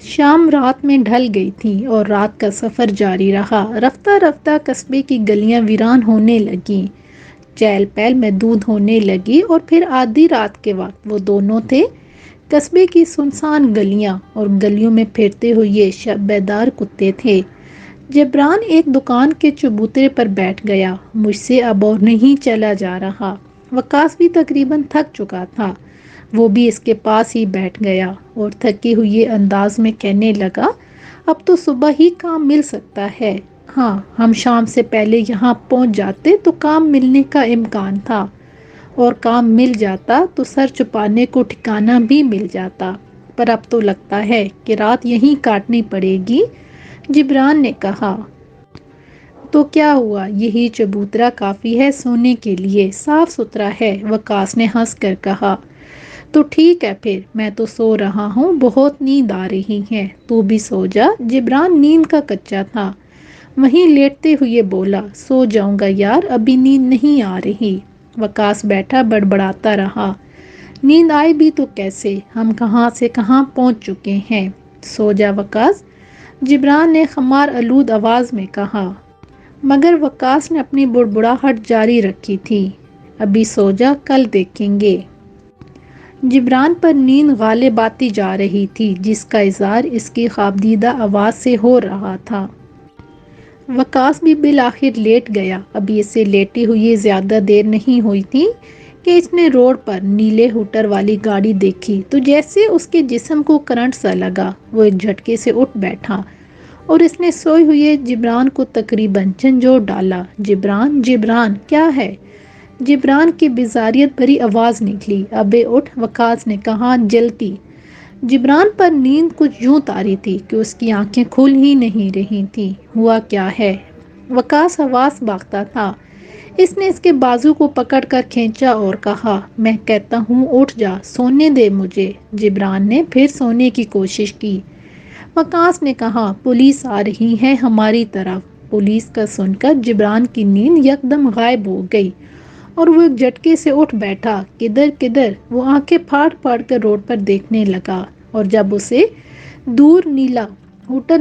شام رات میں ڈھل گئی تھی اور رات کا سفر جاری رہا۔ رفتہ رفتہ قصبے کی گلیاں ویران ہونے لگیں، چہل پہل محدود ہونے لگی، اور پھر آدھی رات کے وقت وہ دونوں تھے۔ قصبے کی سنسان گلیاں اور گلیوں میں پھرتے ہوئے شب بیدار کتے تھے۔ جبران ایک دکان کے چبوترے پر بیٹھ گیا۔ مجھ سے اب اور نہیں چلا جا رہا۔ وقاص بھی تقریباً تھک چکا تھا، وہ بھی اس کے پاس ہی بیٹھ گیا اور تھکے ہوئے انداز میں کہنے لگا، اب تو صبح ہی کام مل سکتا ہے۔ ہاں، ہم شام سے پہلے یہاں پہنچ جاتے تو کام ملنے کا امکان تھا، اور کام مل جاتا تو سر چھپانے کو ٹھکانہ بھی مل جاتا، پر اب تو لگتا ہے کہ رات یہیں کاٹنی پڑے گی۔ جبران نے کہا، تو کیا ہوا، یہی چبوترا کافی ہے سونے کے لیے، صاف ستھرا ہے۔ وقاص نے ہنس کر کہا، تو ٹھیک ہے پھر، میں تو سو رہا ہوں، بہت نیند آ رہی ہے، تو بھی سو جا۔ جبران نیند کا کچا تھا، وہیں لیٹتے ہوئے بولا، سو جاؤں گا یار، ابھی نیند نہیں آ رہی۔ وقاص بیٹھا بڑبڑاتا رہا، نیند آئے بھی تو کیسے، ہم کہاں سے کہاں پہنچ چکے ہیں، سو جا وقاص، جبران نے خمار آلود آواز میں کہا۔ مگر وقاص نے اپنی بڑبڑاہٹ جاری رکھی تھی، ابھی سو جا، کل دیکھیں گے۔ جبران پر نیند غالب آتی جا رہی تھی، جس کا اظہار اس کی خوابدیدہ آواز سے ہو رہا تھا۔ وقاص بھی بالآخر لیٹ گیا۔ ابھی اسے لیٹے ہوئے زیادہ دیر نہیں ہوئی تھی کہ اس نے روڈ پر نیلے ہوٹر والی گاڑی دیکھی تو جیسے اس کے جسم کو کرنٹ سا لگا، وہ ایک جھٹکے سے اٹھ بیٹھا اور اس نے سوئے ہوئے جبران کو تقریباً جھنجھوڑ ڈالا۔ جبران، جبران، کیا ہے؟ جبران کی بیزاریت بھری آواز نکلی، ابے اٹھ، وقاص نے کہا جلتی۔ جبران پر نیند کچھ یوں طاری تھی کہ اس کی آنکھیں کھل ہی نہیں رہی تھیں۔ ہوا کیا ہے؟ وقاص حواس باختہ تھا۔ اس نے اس کے بازو کو پکڑ کر کھینچا اور کہا، میں کہتا ہوں اٹھ جا، سونے دے مجھے۔ جبران نے پھر سونے کی کوشش کی۔ وقاص نے کہا، پولیس آ رہی ہے ہماری طرف۔ پولیس کا سن کر جبران کی نیند یکدم غائب ہو گئی اور وہ ایک جھٹکے سے اٹھ بیٹھا۔ کدھر کدھر؟ وہ آنکھیں پھاڑ پھاڑ کر روڈ پر دیکھنے لگا، اور جب اسے دور نیلا ہوٹر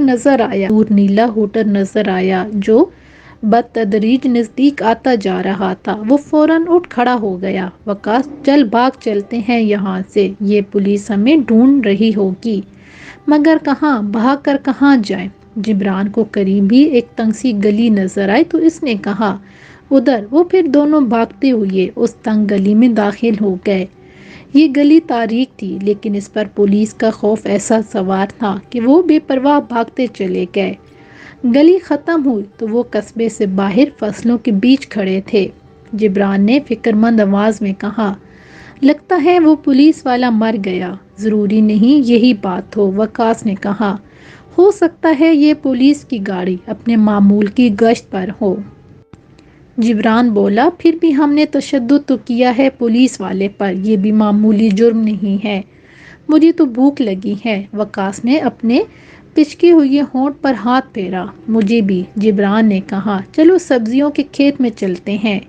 نظر آیا جو بتدریج نزدیک آتا جا رہا تھا، وہ فوراً اٹھ کھڑا ہو گیا۔ وقاص، چل بھاگ چلتے ہیں یہاں سے، یہ پولیس ہمیں ڈھونڈ رہی ہوگی۔ مگر کہاں؟ بھاگ کر کہاں جائیں؟ جبران کو قریب ہی ایک تنگ سی گلی نظر آئی تو اس نے کہا، ادھر۔ وہ پھر دونوں بھاگتے ہوئے اس تنگ گلی میں داخل ہو گئے۔ یہ گلی تاریک تھی، لیکن اس پر پولیس کا خوف ایسا سوار تھا کہ وہ بے پرواہ بھاگتے چلے گئے۔ گلی ختم ہوئی تو وہ قصبے سے باہر فصلوں کے بیچ کھڑے تھے۔ جبران نے فکرمند آواز میں کہا، لگتا ہے وہ پولیس والا مر گیا۔ ضروری نہیں یہی بات ہو، وقاص نے کہا، ہو سکتا ہے یہ پولیس کی گاڑی اپنے معمول کی گشت پر ہو۔ جبران بولا، پھر بھی ہم نے تشدد تو کیا ہے پولیس والے پر، یہ بھی معمولی جرم نہیں ہے۔ مجھے تو بھوک لگی ہے۔ وقاص نے اپنے پچکے ہوئے ہونٹ پر ہاتھ پھیرا۔ مجھے بھی، جبران نے کہا، چلو سبزیوں کے کھیت میں چلتے ہیں۔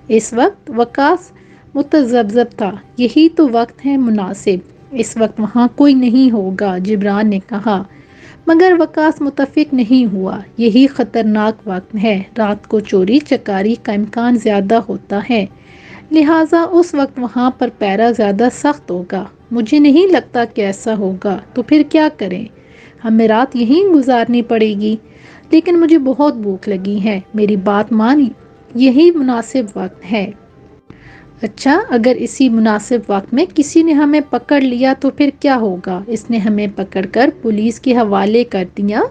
اس وقت وقاص متذبذب تھا۔ یہی تو وقت ہے مناسب، اس وقت وہاں کوئی نہیں ہوگا، جبران نے کہا۔ مگر وقاص متفق نہیں ہوا۔ یہی خطرناک وقت ہے، رات کو چوری چکاری کا امکان زیادہ ہوتا ہے، لہٰذا اس وقت وہاں پر پہرا زیادہ سخت ہوگا۔ مجھے نہیں لگتا کہ ایسا ہوگا، تو پھر کیا کریں؟ ہمیں رات یہیں گزارنی پڑے گی۔ لیکن مجھے بہت بھوک لگی ہے، میری بات مان، یہی مناسب وقت ہے۔ اچھا، اگر اسی مناسب وقت میں کسی نے ہمیں پکڑ لیا تو پھر کیا ہوگا؟ اس نے ہمیں پکڑ کر پولیس کے حوالے کر دیا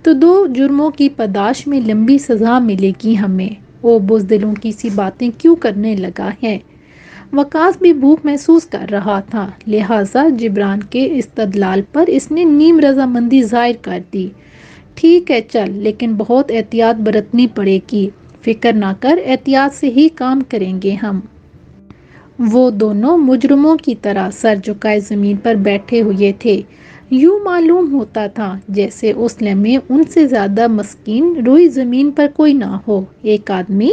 تو 2 جرموں کی پاداش میں لمبی سزا ملے گی ہمیں۔ وہ بزدلوں کی سی باتیں کیوں کرنے لگا ہے؟ وقاص بھی بھوک محسوس کر رہا تھا، لہٰذا جبران کے استدلال پر اس نے نیم رضامندی ظاہر کر دی۔ ٹھیک ہے چل، لیکن بہت احتیاط برتنی پڑے گی۔ فکر نہ کر، احتیاط سے ہی کام کریں گے ہم۔ وہ دونوں مجرموں کی طرح سر جھکائے زمین پر بیٹھے ہوئے تھے۔ یوں معلوم ہوتا تھا جیسے اس لمحے ان سے زیادہ مسکین روئی زمین پر کوئی نہ ہو۔ ایک آدمی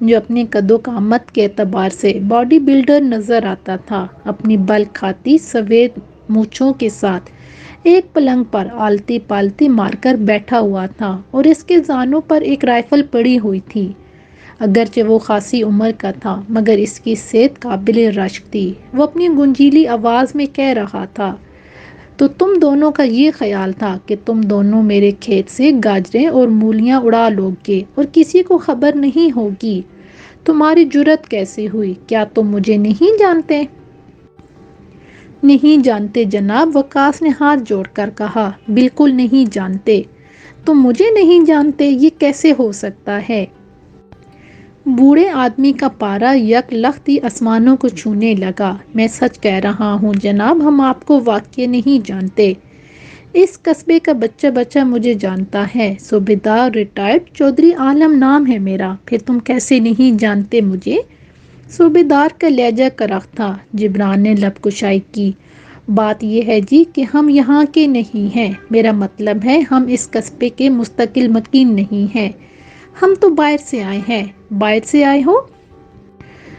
جو اپنے قد و قامت کے اعتبار سے باڈی بلڈر نظر آتا تھا، اپنی بل کھاتی سفید مونچھوں کے ساتھ ایک پلنگ پر آلتی پالتی مار کر بیٹھا ہوا تھا اور اس کے زانوں پر ایک رائفل پڑی ہوئی تھی۔ اگرچہ وہ خاصی عمر کا تھا مگر اس کی صحت قابل رشک تھی۔ وہ اپنی گنجیلی آواز میں کہہ رہا تھا، تو تم دونوں کا یہ خیال تھا کہ تم دونوں میرے کھیت سے گاجریں اور مولیاں اڑا لو گے اور کسی کو خبر نہیں ہوگی؟ تمہاری جرأت کیسے ہوئی؟ کیا تم مجھے نہیں جانتے؟ نہیں جانتے جناب، وقاص نے ہاتھ جوڑ کر کہا، بالکل نہیں جانتے۔ تم مجھے نہیں جانتے؟ یہ کیسے ہو سکتا ہے؟ بوڑھے آدمی کا پارا یک لخت ہی آسمانوں کو چھونے لگا۔ میں سچ کہہ رہا ہوں جناب، ہم آپ کو واقعی نہیں جانتے۔ اس قصبے کا بچہ بچہ مجھے جانتا ہے، صوبیدار ریٹائرڈ چودھری عالم نام ہے میرا۔ پھر تم کیسے نہیں جانتے مجھے؟ صوبیدار کا لہجہ کرخت تھا۔ جبران نے لب کشائی کی، بات یہ ہے جی کہ ہم یہاں کے نہیں ہیں، میرا مطلب ہے ہم اس قصبے کے مستقل مکین نہیں ہیں، ہم تو باہر سے آئے ہیں۔ باہر سے آئے ہو؟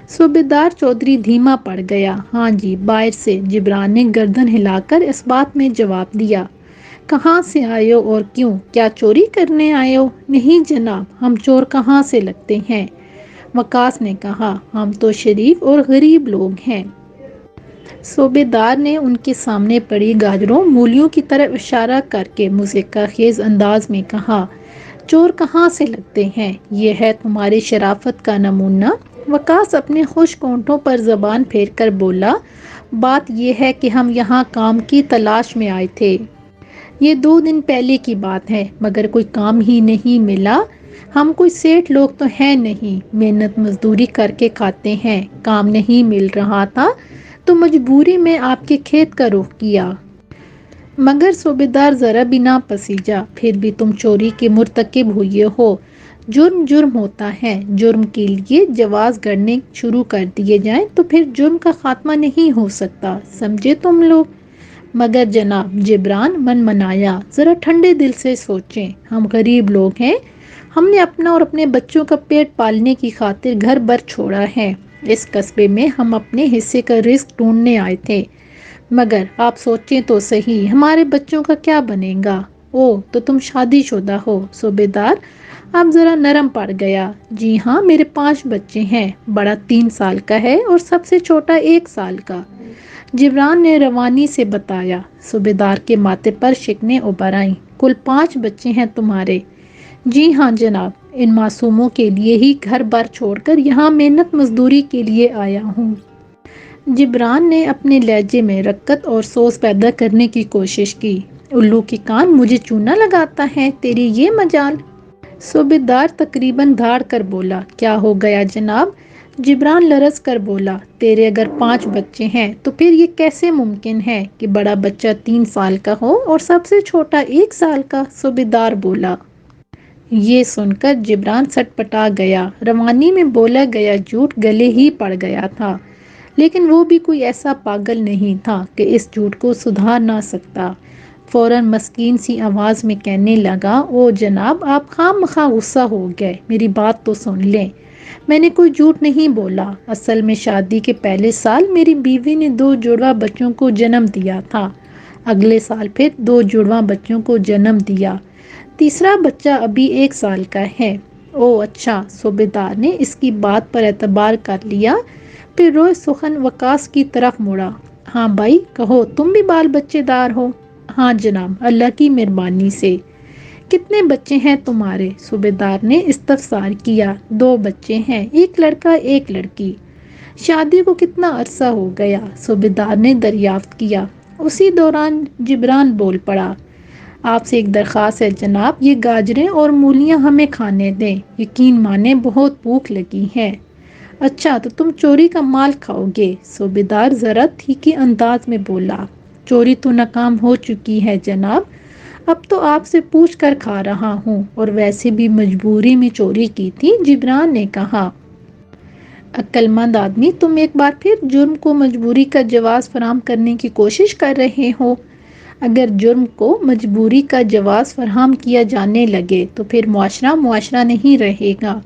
صوبیدار چودھری دھیما پڑ گیا۔ ہاں جی، باہر سے، جبران نے گردن ہلا کر اس بات میں جواب دیا۔ کہاں سے آئے ہو اور کیوں؟ کیا چوری کرنے آئے ہو؟ نہیں جناب، ہم چور کہاں سے لگتے ہیں؟ وقاص نے کہا، ہم تو شریف اور غریب لوگ ہیں۔ صوبیدار نے ان کے سامنے پڑی گاجروں مولیوں کی طرف اشارہ کر کے موسیقی خیز انداز میں کہا، چور کہاں سے لگتے ہیں؟ یہ ہے تمہاری شرافت کا نمونہ؟ وقاص اپنے خشک ہونٹوں پر زبان پھیر کر بولا، بات یہ ہے کہ ہم یہاں کام کی تلاش میں آئے تھے۔ یہ 2 دن پہلے کی بات ہے، مگر کوئی کام ہی نہیں ملا۔ ہم کوئی سیٹھ لوگ تو ہیں نہیں، محنت مزدوری کر کے کھاتے ہیں، کام نہیں مل رہا تھا تو مجبوری میں آپ کے کھیت کا رخ کیا۔ مگر صوبیدار ذرا بھی نہ پسیجا، پھر بھی تم چوری کے مرتکب ہوئے ہو۔ جرم جرم ہوتا ہے، جرم کے لیے جواز گھڑنے شروع کر دیے جائیں تو پھر جرم کا خاتمہ نہیں ہو سکتا، سمجھے تم لوگ؟ مگر جناب، جبران من منایا، ذرا ٹھنڈے دل سے سوچیں، ہم غریب لوگ ہیں، ہم نے اپنا اور اپنے بچوں کا پیٹ پالنے کی خاطر گھر بر چھوڑا ہے۔ اس قصبے میں ہم اپنے حصے کا رزق ڈھونڈنے آئے تھے، مگر آپ سوچیں تو صحیح، ہمارے بچوں کا کیا بنے گا؟ اوہ، تو تم شادی شدہ ہو؟ صوبیدار اب ذرا نرم پڑ گیا۔ جی ہاں، میرے 5 بچے ہیں، بڑا 3 سال کا ہے اور سب سے چھوٹا 1 سال کا، جبران نے روانی سے بتایا۔ صوبیدار کے ماتھے پر شکنیں ابھر آئیں۔ کل 5 بچے ہیں تمہارے؟ جی ہاں جناب، ان معصوموں کے لیے ہی گھر بار چھوڑ کر یہاں محنت مزدوری کے لیے آیا ہوں۔ جبران نے اپنے لہجے میں رقت اور سوز پیدا کرنے کی کوشش کی۔ الو کے کان مجھے چونا لگاتا ہے، تیری یہ مجال؟ صوبیدار تقریباً دھاڑ کر بولا، کیا ہو گیا جناب؟ جبران لرز کر بولا، تیرے اگر 5 بچے ہیں تو پھر یہ کیسے ممکن ہے کہ بڑا بچہ 3 سال کا ہو اور سب سے چھوٹا 1 سال کا؟ صوبیدار بولا۔ یہ سن کر جبران سٹ پٹا گیا، روانی میں بولا گیا جھوٹ گلے ہی پڑ گیا تھا، لیکن وہ بھی کوئی ایسا پاگل نہیں تھا کہ اس جھوٹ کو سدھار نہ سکتا۔ فوراً مسکین سی آواز میں کہنے لگا، او جناب، آپ خواہ مخواہ غصہ ہو گئے، میری بات تو سن لیں، میں نے کوئی جھوٹ نہیں بولا۔ اصل میں شادی کے پہلے سال میری بیوی نے 2 جڑواں بچوں کو جنم دیا تھا، اگلے سال پھر 2 جڑواں بچوں کو جنم دیا، تیسرا بچہ ابھی 1 سال کا ہے۔ او اچھا، صوبیدار نے اس کی بات پر اعتبار کر لیا، پھر روئے سخن وقاص کی طرف مڑا، ہاں بھائی کہو، تم بھی بال بچے دار ہو؟ ہاں جناب، اللہ کی مہربانی سے۔ کتنے بچے ہیں تمہارے؟ صوبیدار نے استفسار کیا۔ 2 بچے ہیں، ایک لڑکا ایک لڑکی۔ شادی کو کتنا عرصہ ہو گیا؟ صوبیدار نے دریافت کیا۔ اسی دوران جبران بول پڑا، آپ سے ایک درخواست ہے جناب، یہ گاجریں اور مولیاں ہمیں کھانے دیں، یقین مانیں بہت بھوک لگی ہے۔ اچھا تو تم چوری کا مال کھاؤ گے؟ صوبیدار ذرا تیکھے انداز میں بولا۔ چوری تو ناکام ہو چکی ہے جناب، اب تو آپ سے پوچھ کر کھا رہا ہوں، اور ویسے بھی مجبوری میں چوری کی تھی، جبران نے کہا۔ عقل مند آدمی، تم ایک بار پھر جرم کو مجبوری کا جواز فراہم کرنے کی کوشش کر رہے ہو۔ اگر جرم کو مجبوری کا جواز فراہم کیا جانے لگے تو پھر معاشرہ معاشرہ نہیں رہے گا،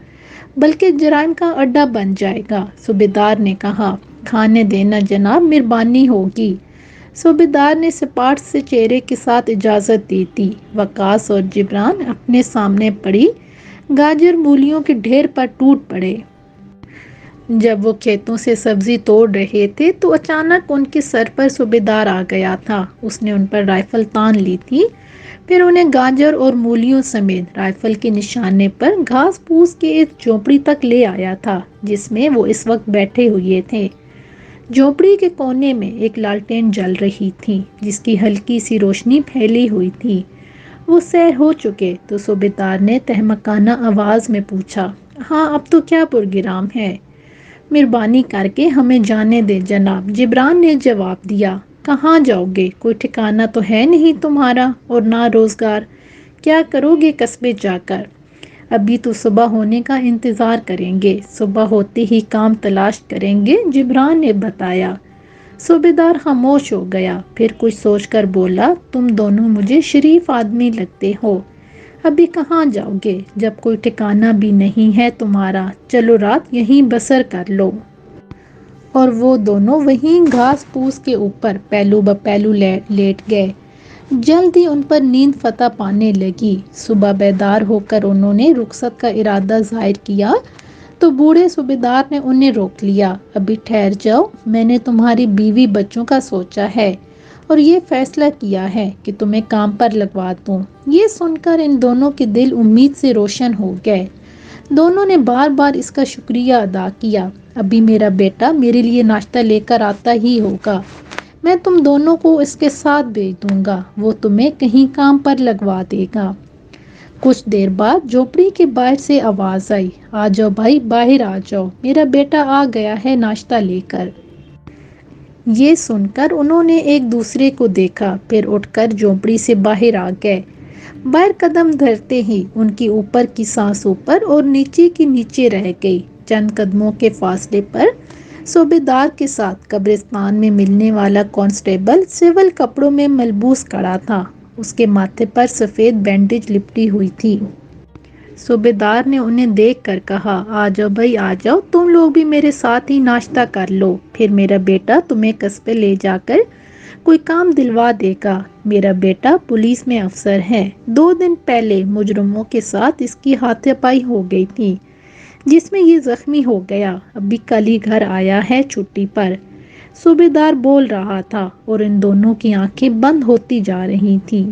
بلکہ جرائم کا اڈا بن جائے گا، صوبیدار نے کہا۔ کھانے دینا جناب، مہربانی ہوگی۔ صوبیدار نے سپاٹ سے چہرے کے ساتھ اجازت دے دی۔ وقاص اور جبران اپنے سامنے پڑی گاجر مولیوں کے ڈھیر پر ٹوٹ پڑے۔ جب وہ کھیتوں سے سبزی توڑ رہے تھے تو اچانک ان کے سر پر صوبیدار آ گیا تھا۔ اس نے ان پر رائفل تان لی تھی، پھر انہیں گاجر اور مولیوں سمیت رائفل کے نشانے پر گھاس پھوس کے ایک جھونپڑی تک لے آیا تھا جس میں وہ اس وقت بیٹھے ہوئے تھے۔ جھونپڑی کے کونے میں ایک لالٹین جل رہی تھی جس کی ہلکی سی روشنی پھیلی ہوئی تھی۔ وہ سیر ہو چکے تو صوبیدار نے تہمکانہ آواز میں پوچھا، ہاں اب تو کیا پروگرام ہے؟ مہربانی کر کے ہمیں جانے دے جناب، جبران نے جواب دیا۔ کہاں جاؤ گے؟ کوئی ٹھکانہ تو ہے نہیں تمہارا، اور نہ روزگار، کیا کرو گے قصبے جا کر؟ ابھی تو صبح ہونے کا انتظار کریں گے، صبح ہوتے ہی کام تلاش کریں گے، جبران نے بتایا۔ صوبیدار خاموش ہو گیا، پھر کچھ سوچ کر بولا، تم دونوں مجھے شریف آدمی لگتے ہو، ابھی کہاں جاؤ گے جب کوئی ٹھکانہ بھی نہیں ہے تمہارا؟ چلو رات یہیں بسر کر لو۔ اور وہ دونوں وہیں گھاس پھوس کے اوپر پہلو بپہلو لیٹ گئے۔ جلد ہی ان پر نیند فتح پانے لگی۔ صبح بیدار ہو کر انہوں نے رخصت کا ارادہ ظاہر کیا تو بوڑھے صوبیدار نے انہیں روک لیا۔ ابھی ٹھہر جاؤ، میں نے تمہاری بیوی بچوں کا سوچا ہے اور یہ فیصلہ کیا ہے کہ تمہیں کام پر لگوا دوں۔ یہ سن کر ان دونوں کے دل امید سے روشن ہو گئے۔ دونوں نے بار بار اس کا شکریہ ادا کیا۔ ابھی میرا بیٹا میرے لیے ناشتہ لے کر آتا ہی ہوگا، میں تم دونوں کو اس کے ساتھ بھیج دوں گا، وہ تمہیں کہیں کام پر لگوا دے گا۔ کچھ دیر بعد جھونپڑی کے باہر سے آواز آئی، آ جاؤ بھائی، باہر آ جاؤ، میرا بیٹا آ گیا ہے ناشتہ لے کر۔ یہ سن کر انہوں نے ایک دوسرے کو دیکھا، پھر اٹھ کر جھونپڑی سے باہر آ گئے۔ باہر قدم دھرتے ہی ان کی اوپر کی سانس اوپر اور نیچے کی نیچے رہ گئی۔ چند قدموں کے فاصلے پر صوبیدار کے ساتھ قبرستان میں ملنے والا کانسٹیبل سول کپڑوں میں ملبوس کھڑا تھا، اس کے ماتھے پر سفید بینڈیج لپٹی ہوئی تھی۔ صوبیدار نے انہیں دیکھ کر کہا، آ جاؤ بھائی آ جاؤ، تم لوگ بھی میرے ساتھ ہی ناشتہ کر لو، پھر میرا بیٹا تمہیں قصبے لے جا کر کوئی کام دلوا دے گا۔ میرا بیٹا پولیس میں افسر ہے، 2 دن پہلے مجرموں کے ساتھ اس کی ہاتھوں پائی ہو گئی تھی جس میں یہ زخمی ہو گیا، ابھی کل ہی گھر آیا ہے چھٹی پر۔ صوبیدار بول رہا تھا اور ان دونوں کی آنکھیں بند ہوتی جا رہی تھیں۔